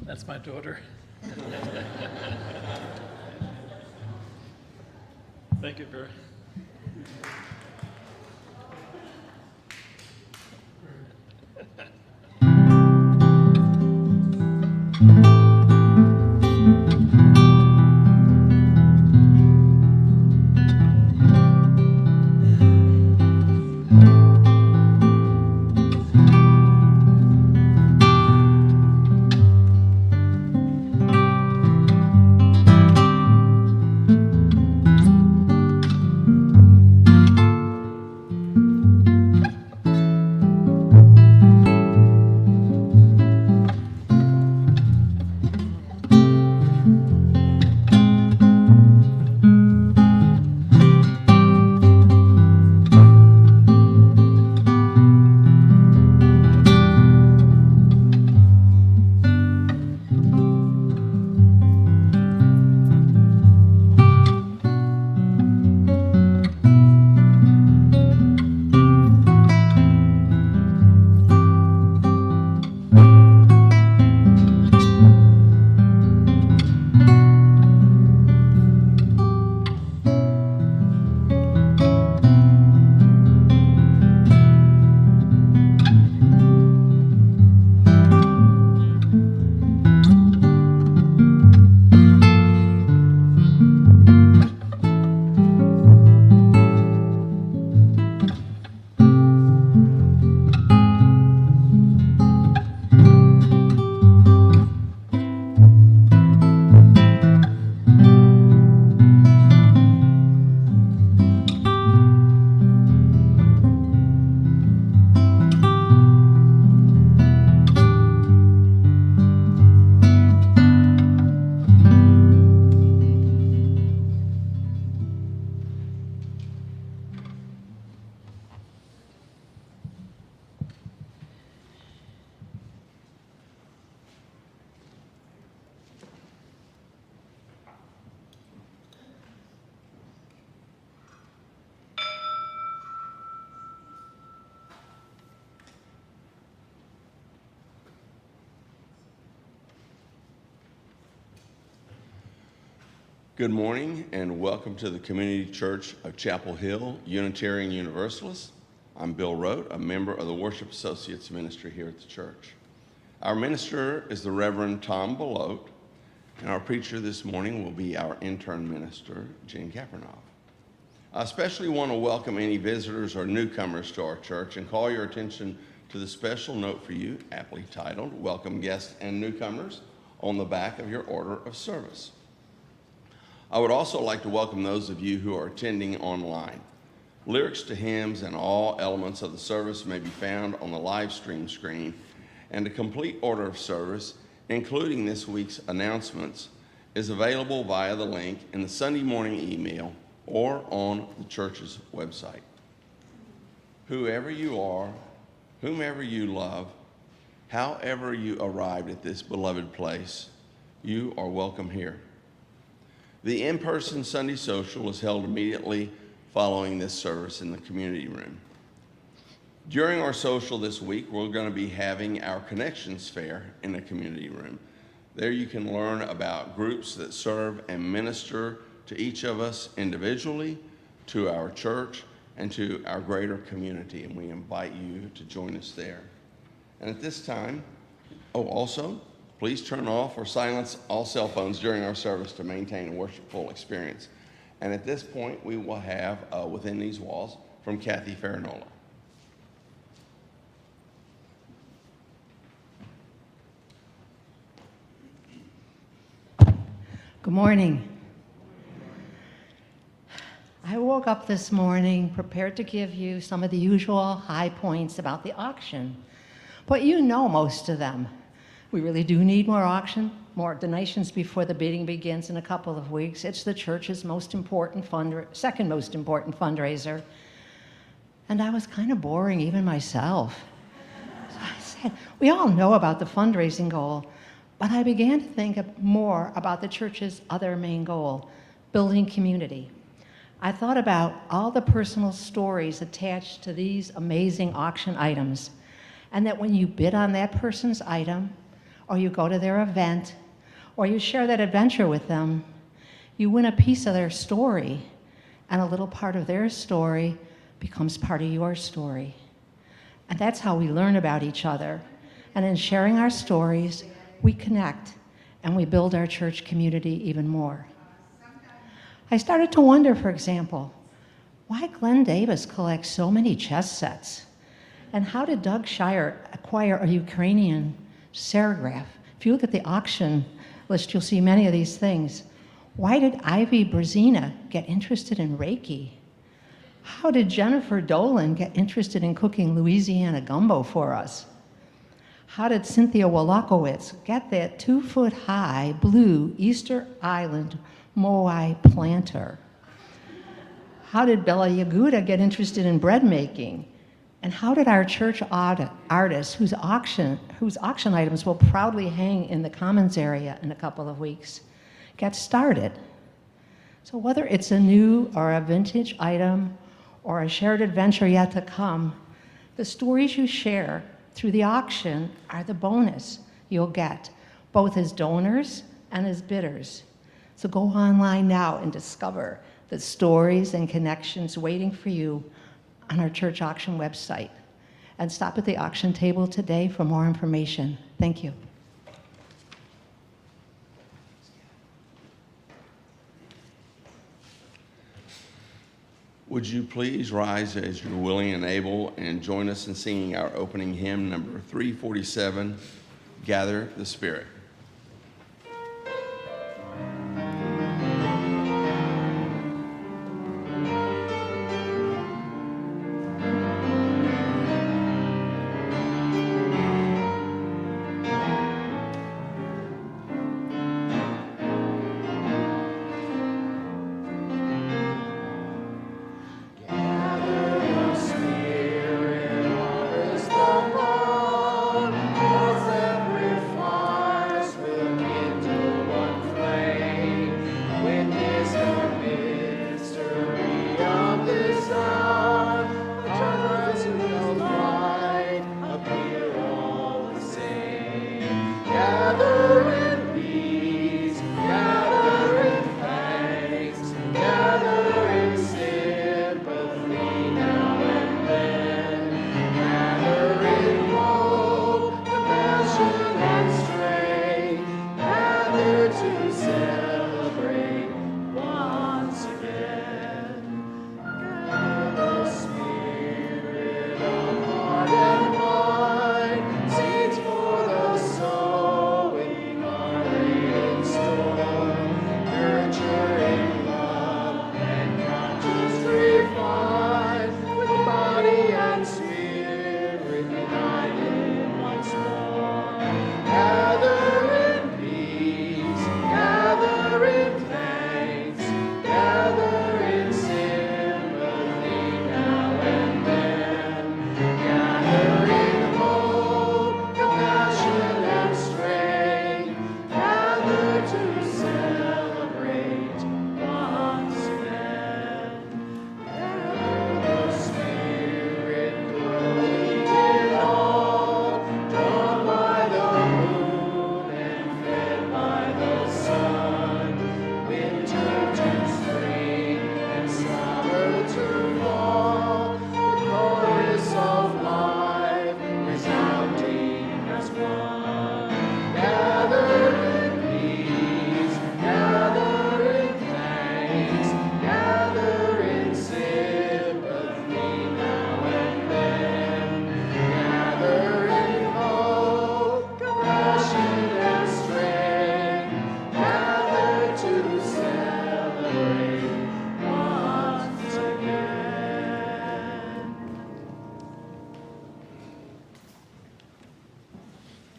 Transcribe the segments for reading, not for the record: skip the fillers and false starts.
That's my daughter. Thank you, Barry. Good morning and welcome to the Community Church of Chapel Hill, Unitarian Universalist. I'm Bill Rote, a member of the Worship Associates Ministry here at the church. Our minister is the Reverend Tom Belote, and our preacher this morning will be our intern minister, Jenn Kapranov. I especially want to welcome any visitors or newcomers to our church and call your attention to the special note for you, aptly titled, Welcome Guests and Newcomers, on the back of your order of service. I would also like to welcome those of you who are attending online. Lyrics to hymns and all elements of the service may be found on the live stream screen, and a complete order of service, including this week's announcements, is available via the link in the Sunday morning email or on the church's website. Whoever you are, whomever you love, however you arrived at this beloved place, you are welcome here. The in-person Sunday social is held immediately following this service in the community room. During our social this week, we're going to be having our Connections Fair in the community room. There you can learn about groups that serve and minister to each of us individually, to our church, and to our greater community, and we invite you to join us there. And at this time, also, please turn off or silence all cell phones during our service to maintain a worshipful experience. And at this point, we will have, within these walls, from Kathy Farinola. Good morning. I woke up this morning prepared to give you some of the usual high points about the auction, but you know most of them. We really do need more donations before the bidding begins in a couple of weeks. It's the church's second most important fundraiser. And I was kind of boring even myself. So I said, we all know about the fundraising goal, but I began to think more about the church's other main goal, building community. I thought about all the personal stories attached to these amazing auction items, and that when you bid on that person's item, or you go to their event, or you share that adventure with them, you win a piece of their story, and a little part of their story becomes part of your story. And that's how we learn about each other. And in sharing our stories, we connect and we build our church community even more. I started to wonder, for example, why Glenn Davis collects so many chess sets? And how did Doug Shire acquire a Ukrainian serigraph? If you look at the auction list, you'll see many of these things. Why did Ivy Brzezina get interested in Reiki? How did Jennifer Dolan get interested in cooking Louisiana gumbo for us? How did Cynthia Wolokowitz get that 2-foot-high blue Easter Island Moai planter? How did Bella Yaguda get interested in bread making? And how did our church artists, whose auction items will proudly hang in the Commons area in a couple of weeks, get started? So whether it's a new or a vintage item or a shared adventure yet to come, the stories you share through the auction are the bonus you'll get, both as donors and as bidders. So go online now and discover the stories and connections waiting for you on our church auction website. And stop at the auction table today for more information. Thank you. Would you please rise as you're willing and able and join us in singing our opening hymn, number 347, Gather the Spirit.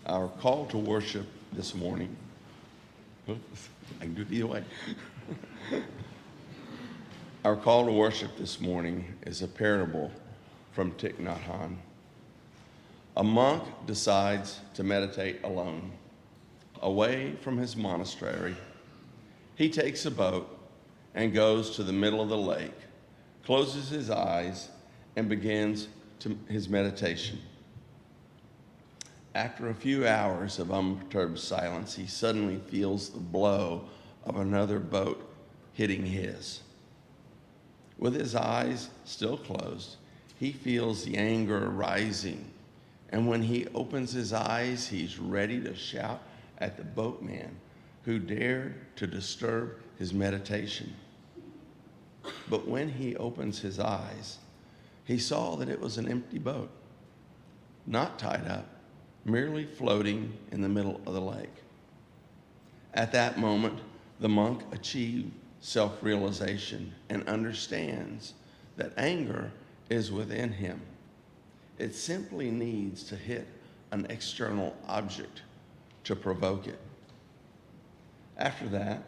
Our call to worship this morning, I can do it either way. Our call to worship this morning is a parable from Thich Nhat Hanh. A monk decides to meditate alone, away from his monastery. He takes a boat and goes to the middle of the lake, closes his eyes, and begins his meditation. After a few hours of unperturbed silence, he suddenly feels the blow of another boat hitting his. With his eyes still closed, he feels the anger rising. And when he opens his eyes, he's ready to shout at the boatman who dared to disturb his meditation. But when he opens his eyes, he saw that it was an empty boat, not tied up, merely floating in the middle of the lake. At that moment, the monk achieved self-realization and understands that anger is within him. It simply needs to hit an external object to provoke it. After that,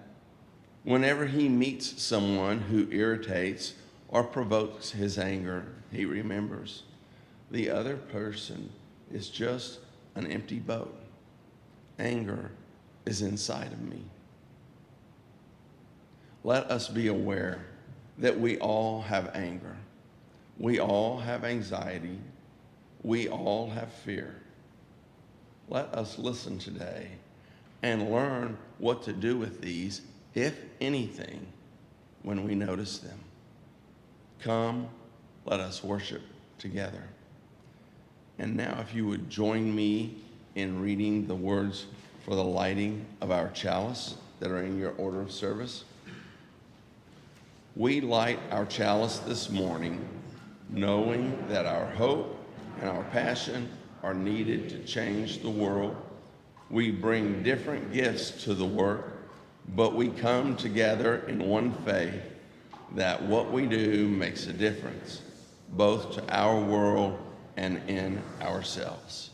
whenever he meets someone who irritates or provokes his anger, he remembers the other person is just an empty boat. Anger is inside of me. Let us be aware that we all have anger. We all have anxiety. We all have fear. Let us listen today and learn what to do with these, if anything, when we notice them. Come, let us worship together. And now if you would join me in reading the words for the lighting of our chalice that are in your order of service. We light our chalice this morning knowing that our hope and our passion are needed to change the world. We bring different gifts to the work, but we come together in one faith that what we do makes a difference, both to our world and in ourselves.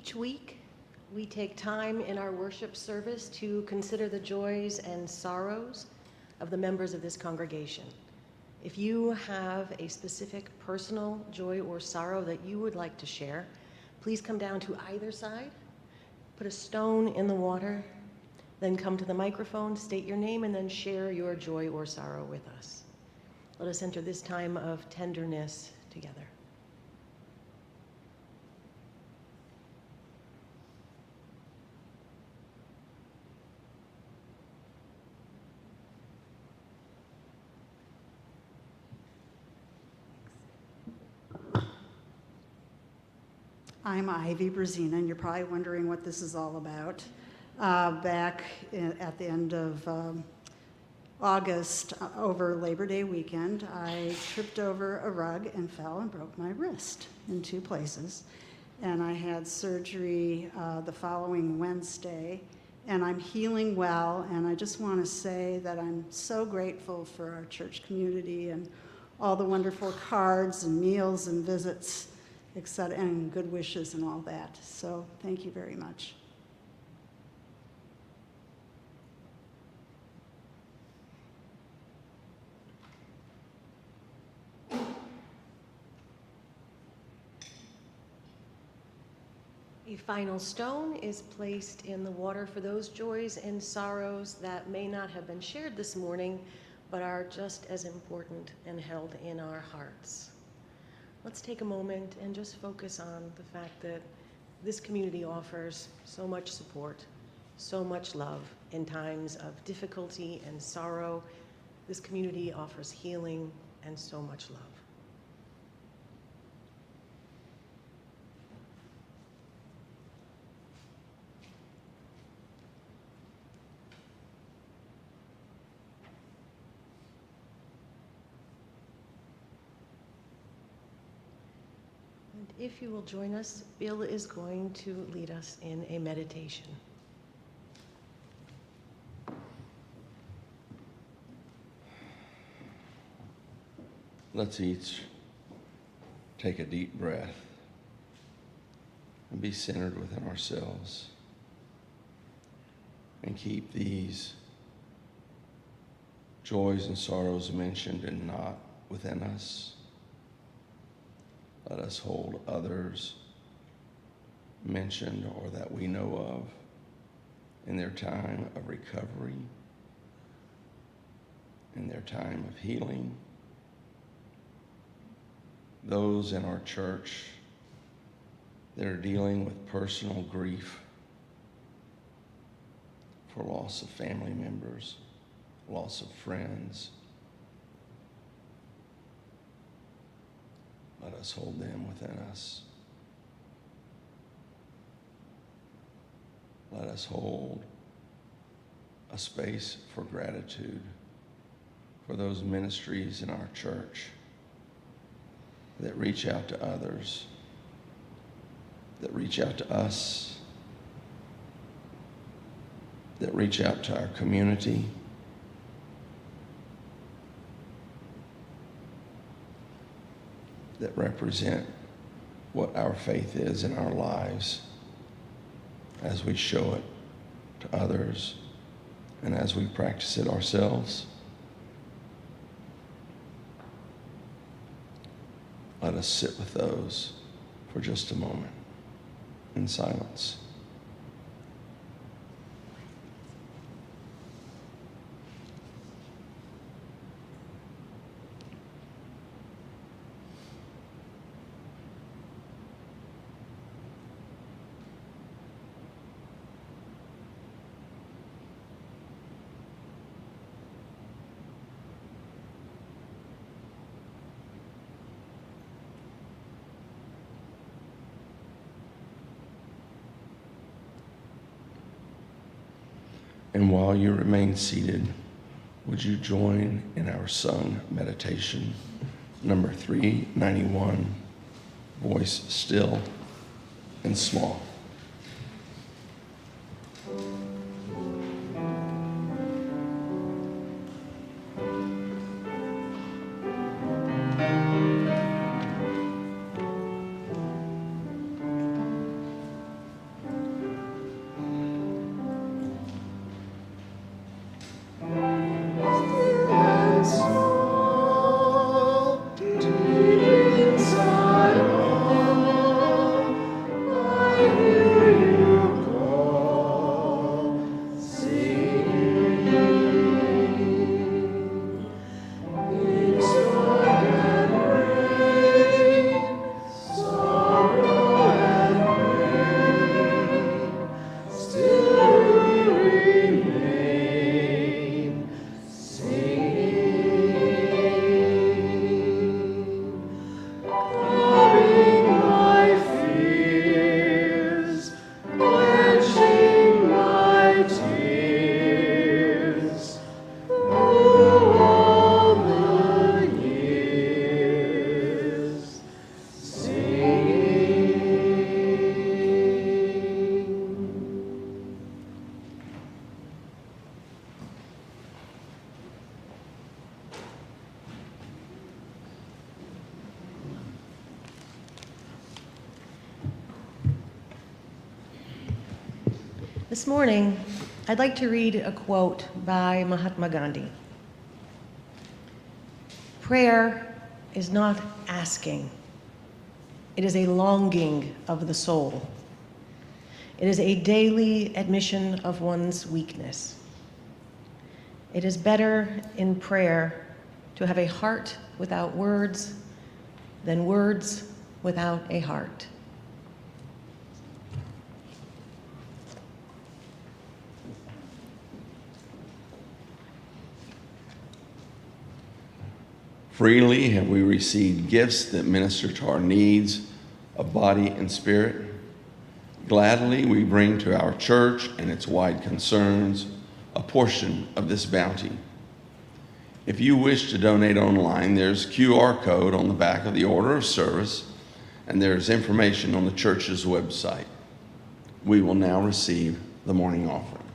Each week, we take time in our worship service to consider the joys and sorrows of the members of this congregation. If you have a specific personal joy or sorrow that you would like to share, please come down to either side, put a stone in the water, then come to the microphone, state your name, and then share your joy or sorrow with us. Let us enter this time of tenderness together. I'm Ivy Brazina, and you're probably wondering what this is all about. Back at the end of August, over Labor Day weekend, I tripped over a rug and fell and broke my wrist in 2 places. And I had surgery the following Wednesday, and I'm healing well. And I just want to say that I'm so grateful for our church community and all the wonderful cards and meals and visits, etc., and good wishes and all that. So thank you very much. A final stone is placed in the water for those joys and sorrows that may not have been shared this morning, but are just as important and held in our hearts. Let's take a moment and just focus on the fact that this community offers so much support, so much love in times of difficulty and sorrow. This community offers healing and so much love. If you will join us, Bill is going to lead us in a meditation. Let's each take a deep breath and be centered within ourselves and keep these joys and sorrows mentioned and not within us. Let us hold others mentioned or that we know of in their time of recovery, in their time of healing. Those in our church that are dealing with personal grief for loss of family members, loss of friends. Let us hold them within us. Let us hold a space for gratitude for those ministries in our church that reach out to others, that reach out to us, that reach out to our community. That represent what our faith is in our lives as we show it to others and as we practice it ourselves. Let us sit with those for just a moment in silence. And while you remain seated, would you join in our sung meditation, number 391, voice still and small. This morning, I'd like to read a quote by Mahatma Gandhi. Prayer is not asking. It is a longing of the soul. It is a daily admission of one's weakness. It is better in prayer to have a heart without words than words without a heart. Freely have we received gifts that minister to our needs of body and spirit. Gladly we bring to our church and its wide concerns a portion of this bounty. If you wish to donate online, there's a QR code on the back of the order of service, and there's information on the church's website. We will now receive the morning offering.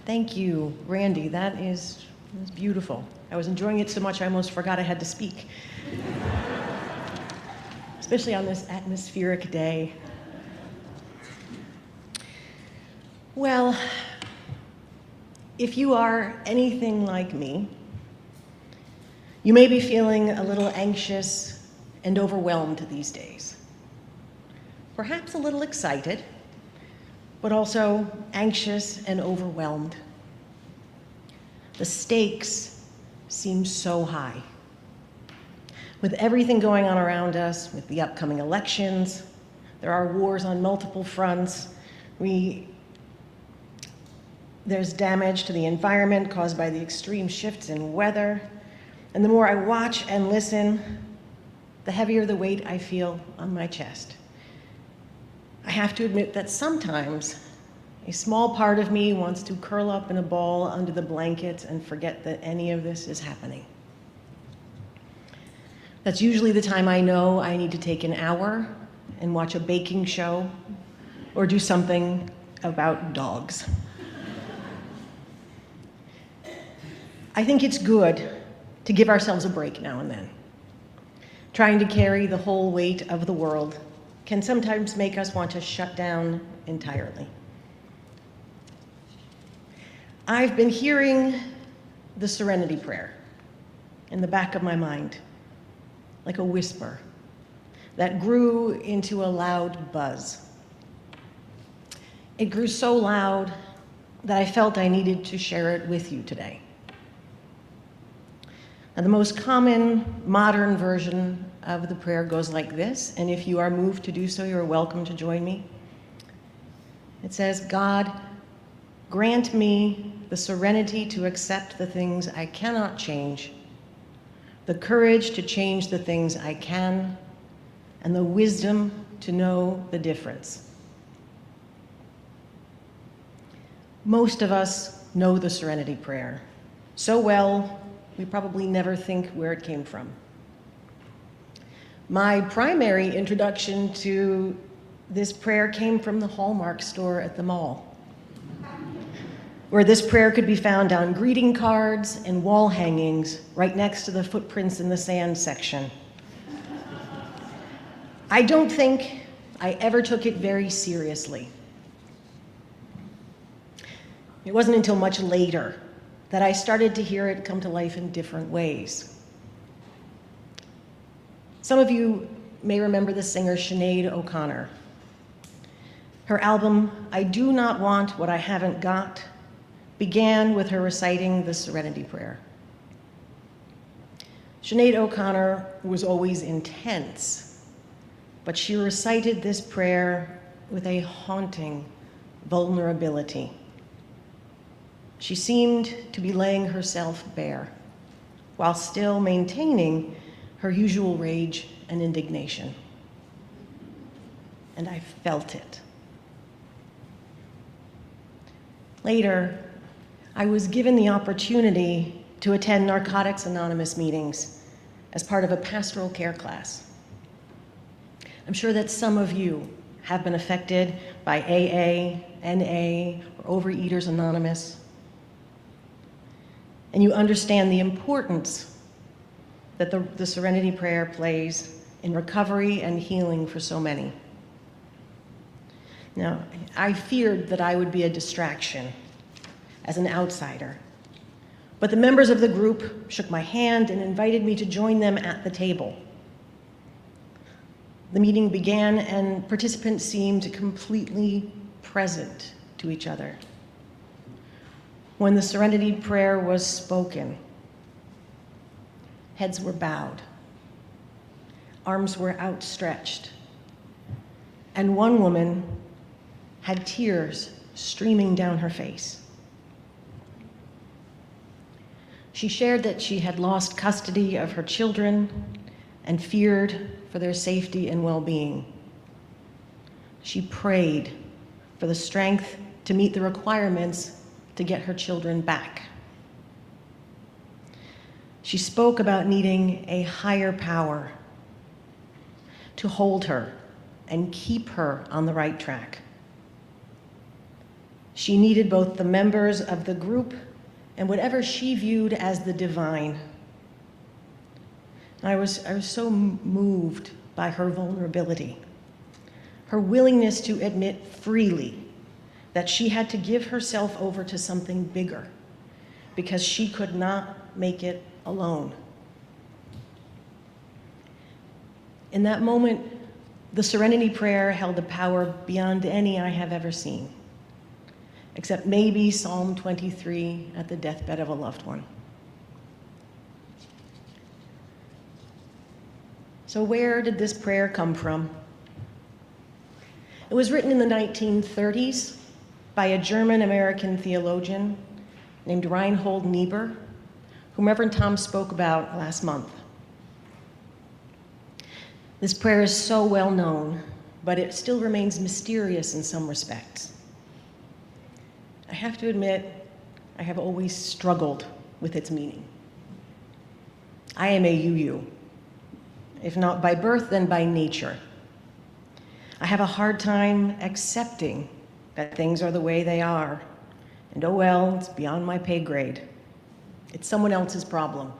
Thank you, Randy. That was beautiful. I was enjoying it so much I almost forgot I had to speak. Especially on this atmospheric day. Well, if you are anything like me, you may be feeling a little anxious and overwhelmed these days. Perhaps a little excited, but also anxious and overwhelmed. The stakes seem so high. With everything going on around us, with the upcoming elections, there are wars on multiple fronts. There's damage to the environment caused by the extreme shifts in weather. And the more I watch and listen, the heavier the weight I feel on my chest. I have to admit that sometimes a small part of me wants to curl up in a ball under the blankets and forget that any of this is happening. That's usually the time I know I need to take an hour and watch a baking show or do something about dogs. I think it's good to give ourselves a break now and then. Trying to carry the whole weight of the world can sometimes make us want to shut down entirely. I've been hearing the Serenity prayer in the back of my mind, like a whisper that grew into a loud buzz. It grew so loud that I felt I needed to share it with you today. Now, the most common modern version of the prayer goes like this, and if you are moved to do so, you're welcome to join me. It says, God, grant me the serenity to accept the things I cannot change, the courage to change the things I can, and the wisdom to know the difference. Most of us know the Serenity prayer so well, we probably never think where it came from. My primary introduction to this prayer came from the Hallmark store at the mall, where this prayer could be found on greeting cards and wall hangings right next to the footprints in the sand section. I don't think I ever took it very seriously. It wasn't until much later that I started to hear it come to life in different ways. Some of you may remember the singer Sinead O'Connor. Her album, I Do Not Want What I Haven't Got, began with her reciting the Serenity prayer. Sinead O'Connor was always intense, but she recited this prayer with a haunting vulnerability. She seemed to be laying herself bare, while still maintaining her usual rage and indignation. And I felt it. Later, I was given the opportunity to attend Narcotics Anonymous meetings as part of a pastoral care class. I'm sure that some of you have been affected by AA, NA, or Overeaters Anonymous, and you understand the importance that the Serenity prayer plays in recovery and healing for so many. Now, I feared that I would be a distraction as an outsider, but the members of the group shook my hand and invited me to join them at the table. The meeting began and participants seemed completely present to each other. When the Serenity prayer was spoken, heads were bowed, arms were outstretched, and one woman had tears streaming down her face. She shared that she had lost custody of her children and feared for their safety and well-being. She prayed for the strength to meet the requirements to get her children back. She spoke about needing a higher power to hold her and keep her on the right track. She needed both the members of the group and whatever she viewed as the divine. I was so moved by her vulnerability, her willingness to admit freely that she had to give herself over to something bigger because she could not make it alone. In that moment, the Serenity prayer held a power beyond any I have ever seen, except maybe Psalm 23 at the deathbed of a loved one. So where did this prayer come from? It was written in the 1930s by a German-American theologian named Reinhold Niebuhr, whom Reverend Tom spoke about last month. This prayer is so well known, but it still remains mysterious in some respects. I have to admit, I have always struggled with its meaning. I am a UU, if not by birth, then by nature. I have a hard time accepting that things are the way they are, and oh well, it's beyond my pay grade. It's someone else's problem.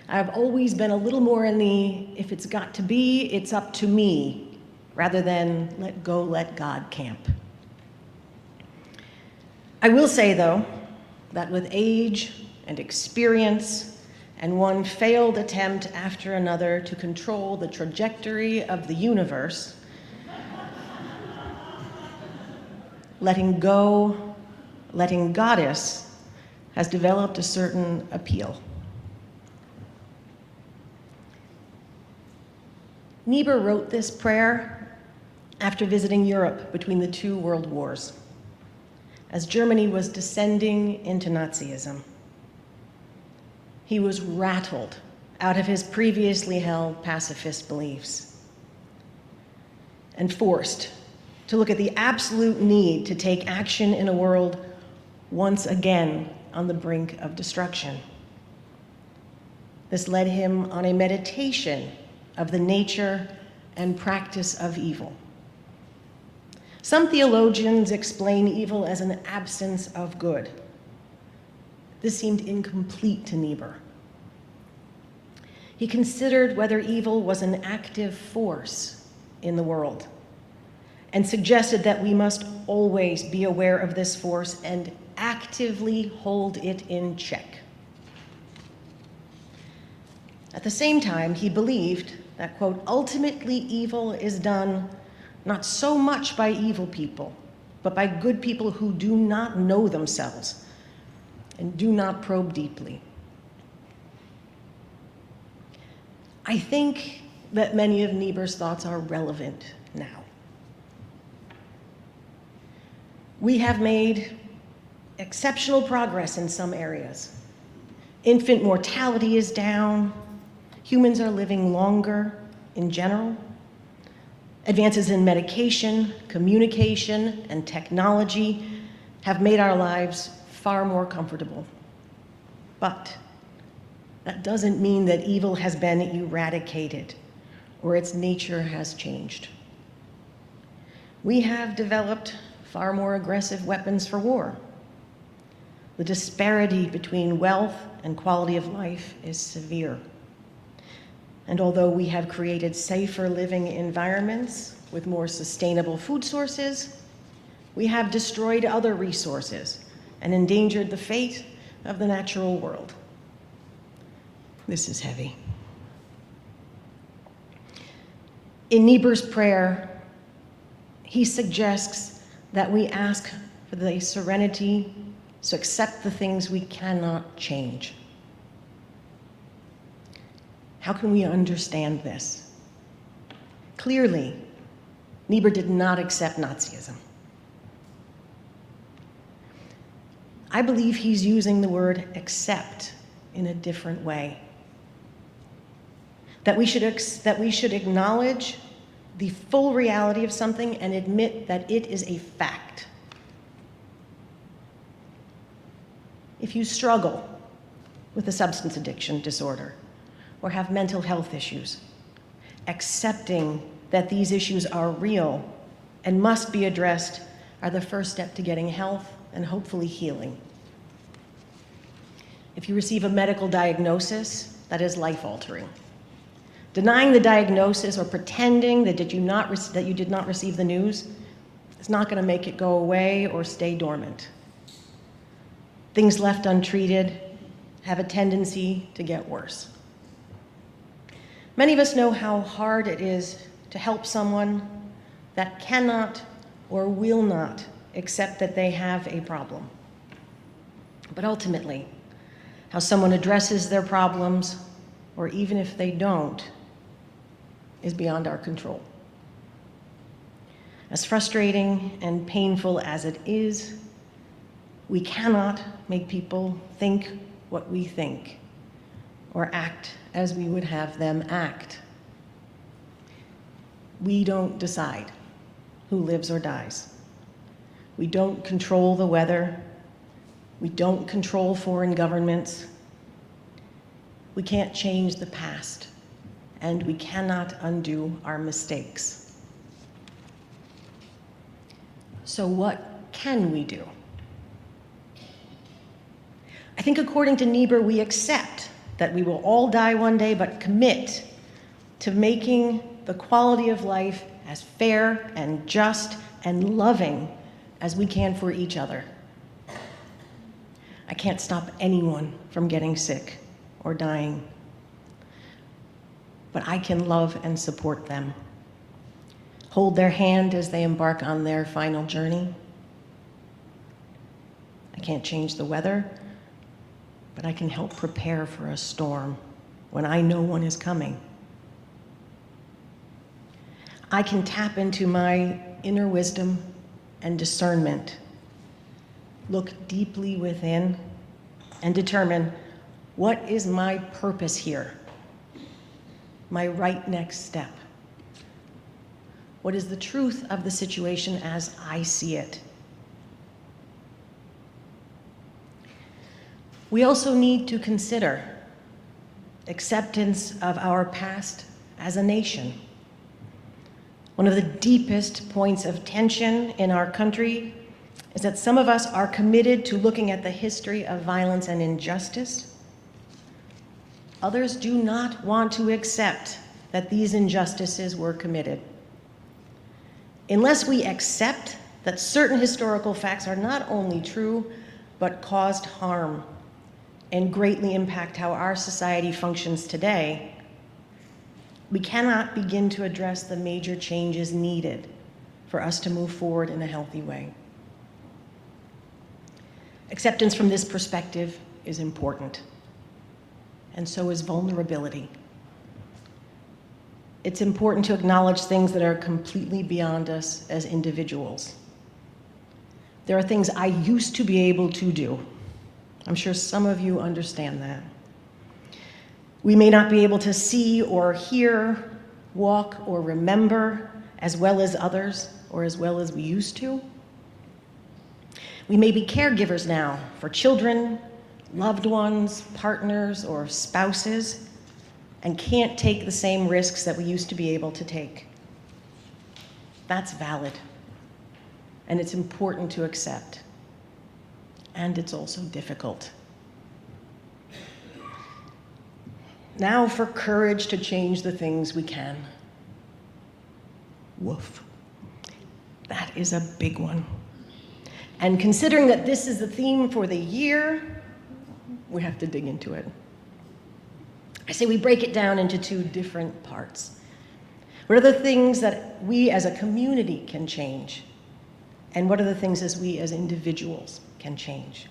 I've always been a little more in the, if it's got to be, it's up to me, rather than let go, let God camp. I will say, though, that with age and experience and one failed attempt after another to control the trajectory of the universe, letting go, letting goddess has developed a certain appeal. Niebuhr wrote this prayer after visiting Europe between the two world wars, as Germany was descending into Nazism. He was rattled out of his previously held pacifist beliefs and forced to look at the absolute need to take action in a world once again on the brink of destruction. This led him on a meditation of the nature and practice of evil. Some theologians explain evil as an absence of good. This seemed incomplete to Niebuhr. He considered whether evil was an active force in the world and suggested that we must always be aware of this force and actively hold it in check. At the same time, he believed that, quote, ultimately evil is done not so much by evil people, but by good people who do not know themselves and do not probe deeply. I think that many of Niebuhr's thoughts are relevant now. We have made exceptional progress in some areas. Infant mortality is down. Humans are living longer in general. Advances in medication, communication, and technology have made our lives far more comfortable. But that doesn't mean that evil has been eradicated or its nature has changed. We have developed far more aggressive weapons for war. The disparity between wealth and quality of life is severe. And although we have created safer living environments with more sustainable food sources, we have destroyed other resources and endangered the fate of the natural world. This is heavy. In Niebuhr's prayer, he suggests that we ask for the serenity to accept the things we cannot change. How can we understand this? Clearly, Niebuhr did not accept Nazism. I believe he's using the word accept in a different way. That we should acknowledge the full reality of something and admit that it is a fact. If you struggle with a substance addiction disorder or have mental health issues, accepting that these issues are real and must be addressed are the first step to getting health and hopefully healing. If you receive a medical diagnosis, that is life-altering. Denying the diagnosis or pretending that you did not receive the news is not going to make it go away or stay dormant. Things left untreated have a tendency to get worse. Many of us know how hard it is to help someone that cannot or will not accept that they have a problem. But ultimately, how someone addresses their problems, or even if they don't, is beyond our control. As frustrating and painful as it is, we cannot make people think what we think or act as we would have them act. We don't decide who lives or dies. We don't control the weather. We don't control foreign governments. We can't change the past, and we cannot undo our mistakes. So what can we do? I think according to Niebuhr, we accept that we will all die one day, but commit to making the quality of life as fair and just and loving as we can for each other. I can't stop anyone from getting sick or dying, but I can love and support them. Hold their hand as they embark on their final journey. I can't change the weather, but I can help prepare for a storm when I know one is coming. I can tap into my inner wisdom and discernment, look deeply within, and determine what is my purpose here, my right next step. What is the truth of the situation as I see it? We also need to consider acceptance of our past as a nation. One of the deepest points of tension in our country is that some of us are committed to looking at the history of violence and injustice. Others do not want to accept that these injustices were committed. Unless we accept that certain historical facts are not only true, but caused harm and greatly impact how our society functions today, we cannot begin to address the major changes needed for us to move forward in a healthy way. Acceptance from this perspective is important, and so is vulnerability. It's important to acknowledge things that are completely beyond us as individuals. There are things I used to be able to do. I'm sure some of you understand that. We may not be able to see or hear, walk or remember as well as others or as well as we used to. We may be caregivers now for children, loved ones, partners, or spouses, and can't take the same risks that we used to be able to take. That's valid, and it's important to accept, and it's also difficult. Now for courage to change the things we can. Woof. That is a big one. And considering that this is the theme for the year, we have to dig into it. I say we break it down into two different parts. What are the things that we as a community can change? And what are the things as we as individuals can change?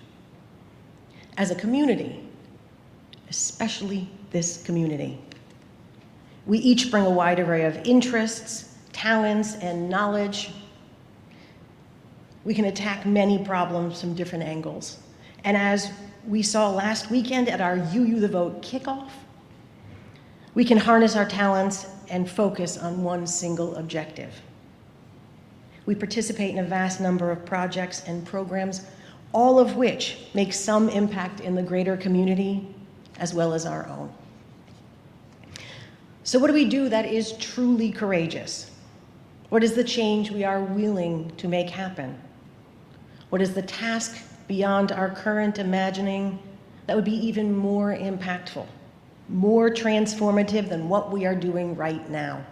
As a community, especially this community, we each bring a wide array of interests, talents, and knowledge. We can attack many problems from different angles. And as we saw last weekend at our UU the Vote kickoff, we can harness our talents and focus on one single objective. We participate in a vast number of projects and programs, all of which make some impact in the greater community as well as our own. So what do we do that is truly courageous? What is the change we are willing to make happen? What is the task beyond our current imagining that would be even more impactful, more transformative than what we are doing right now?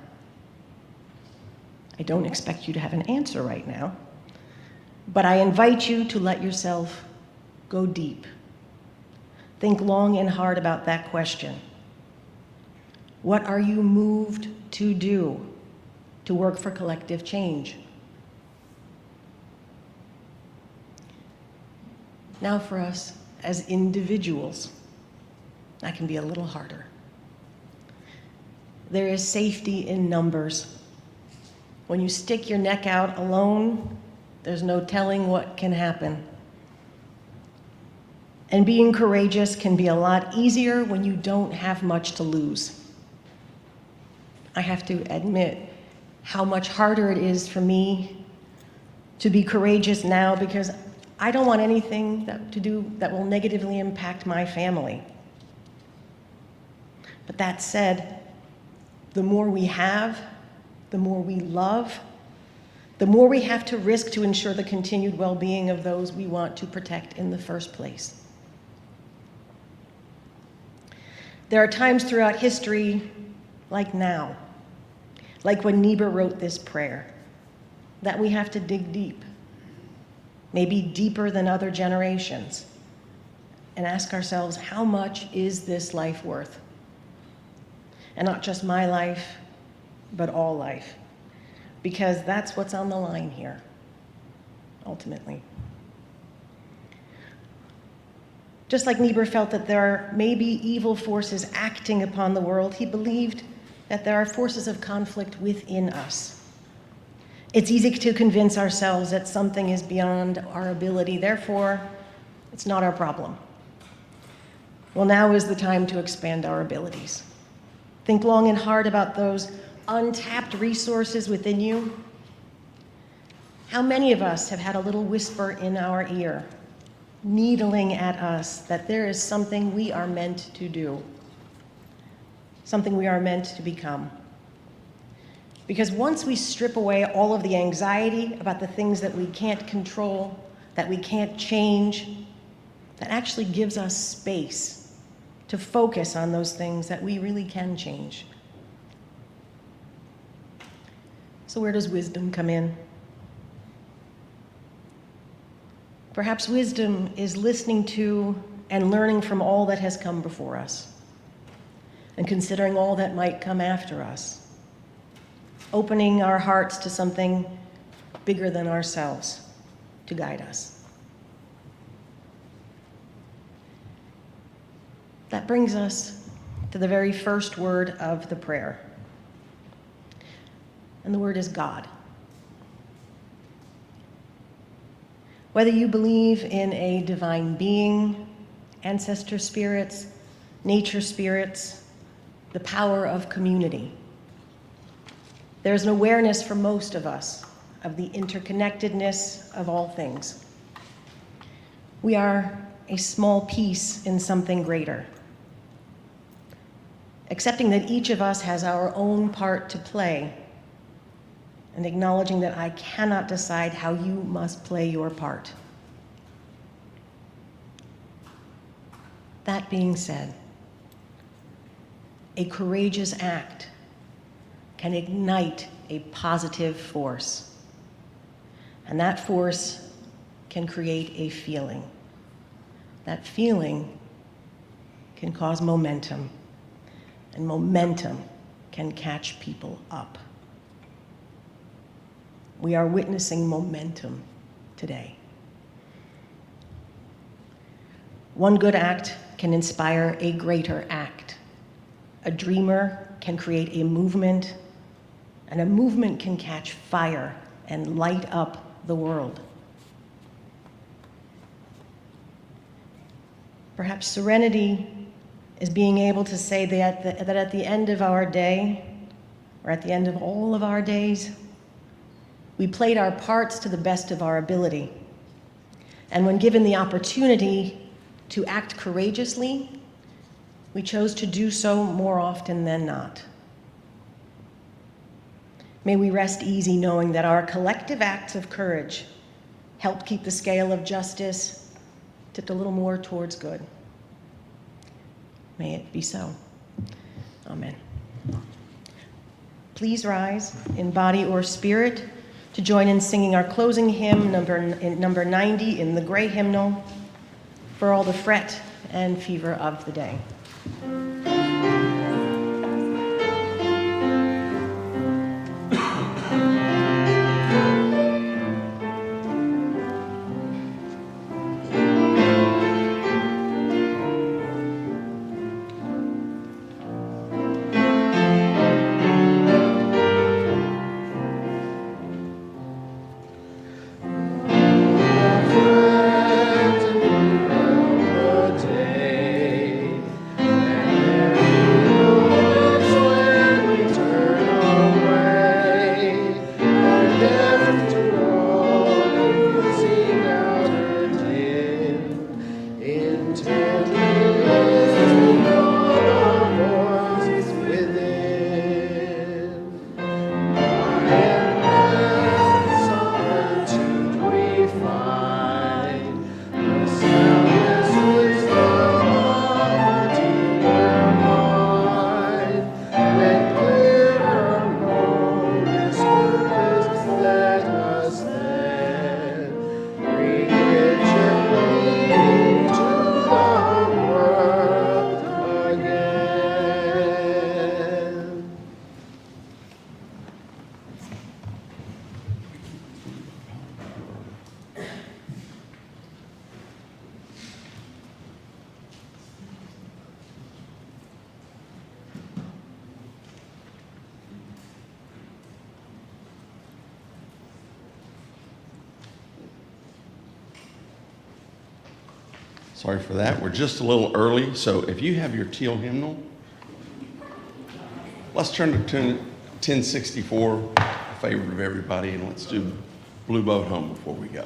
I don't expect you to have an answer right now, but I invite you to let yourself go deep. Think long and hard about that question. What are you moved to do to work for collective change? Now for us as individuals, that can be a little harder. There is safety in numbers. When you stick your neck out alone, there's no telling what can happen. And being courageous can be a lot easier when you don't have much to lose. I have to admit how much harder it is for me to be courageous now because I don't want anything to do that will negatively impact my family. But that said, the more we have, the more we love, the more we have to risk to ensure the continued well-being of those we want to protect in the first place. There are times throughout history, like now, like when Niebuhr wrote this prayer, that we have to dig deep, maybe deeper than other generations, and ask ourselves, how much is this life worth? And not just my life, but all life, because that's what's on the line here, ultimately. Just like Niebuhr felt that there may be evil forces acting upon the world, he believed that there are forces of conflict within us. It's easy to convince ourselves that something is beyond our ability, therefore, it's not our problem. Well, now is the time to expand our abilities. Think long and hard about those untapped resources within you. How many of us have had a little whisper in our ear, needling at us that there is something we are meant to do, something we are meant to become? Because once we strip away all of the anxiety about the things that we can't control, that we can't change, that actually gives us space to focus on those things that we really can change. So where does wisdom come in? Perhaps wisdom is listening to and learning from all that has come before us, and considering all that might come after us, opening our hearts to something bigger than ourselves to guide us. That brings us to the very first word of the prayer, and the word is God. Whether you believe in a divine being, ancestor spirits, nature spirits, the power of community, there's an awareness for most of us of the interconnectedness of all things. We are a small piece in something greater. Accepting that each of us has our own part to play, and acknowledging that I cannot decide how you must play your part. That being said, a courageous act can ignite a positive force, and that force can create a feeling. That feeling can cause momentum, and momentum can catch people up. We are witnessing momentum today. One good act can inspire a greater act. A dreamer can create a movement, and a movement can catch fire and light up the world. Perhaps serenity is being able to say that at the end of our day, or at the end of all of our days, we played our parts to the best of our ability. And when given the opportunity to act courageously, we chose to do so more often than not. May we rest easy knowing that our collective acts of courage helped keep the scale of justice tipped a little more towards good. May it be so. Amen. Please rise in body or spirit to join in singing our closing hymn, number 90 in the gray hymnal, For All the Fret and Fever of the Day. Sorry for that. We're just a little early, so if you have your teal hymnal, let's turn to 1064, in favor of everybody, and let's do Blue Boat Home before we go.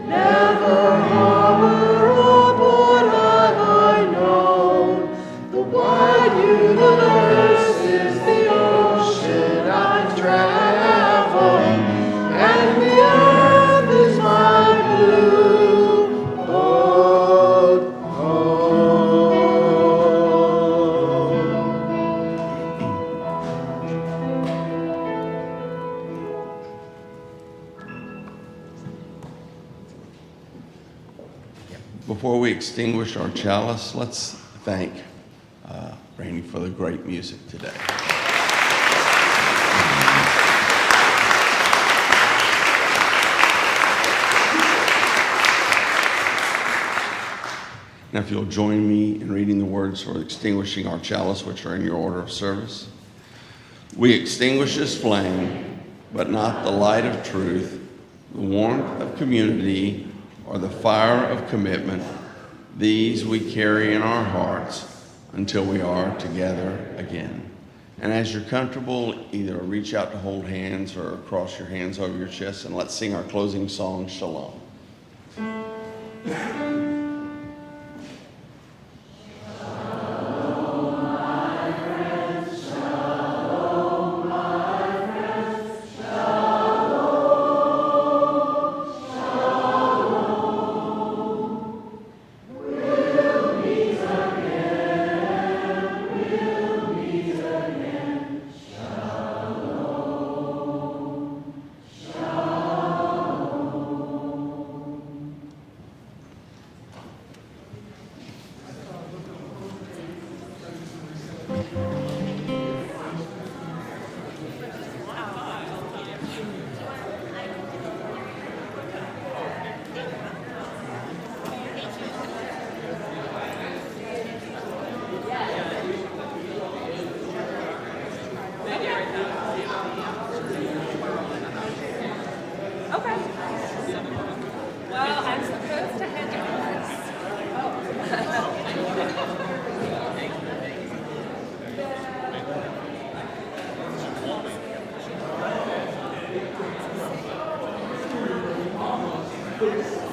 Never harbor Before we extinguish our chalice, let's thank Randy for the great music today. Now, if you'll join me in reading the words for extinguishing our chalice, which are in your order of service. We extinguish this flame, but not the light of truth, the warmth of community, or the fire of commitment. These we carry in our hearts until we are together again. And as you're comfortable, either reach out to hold hands or cross your hands over your chest, and let's sing our closing song, Shalom. Thank you.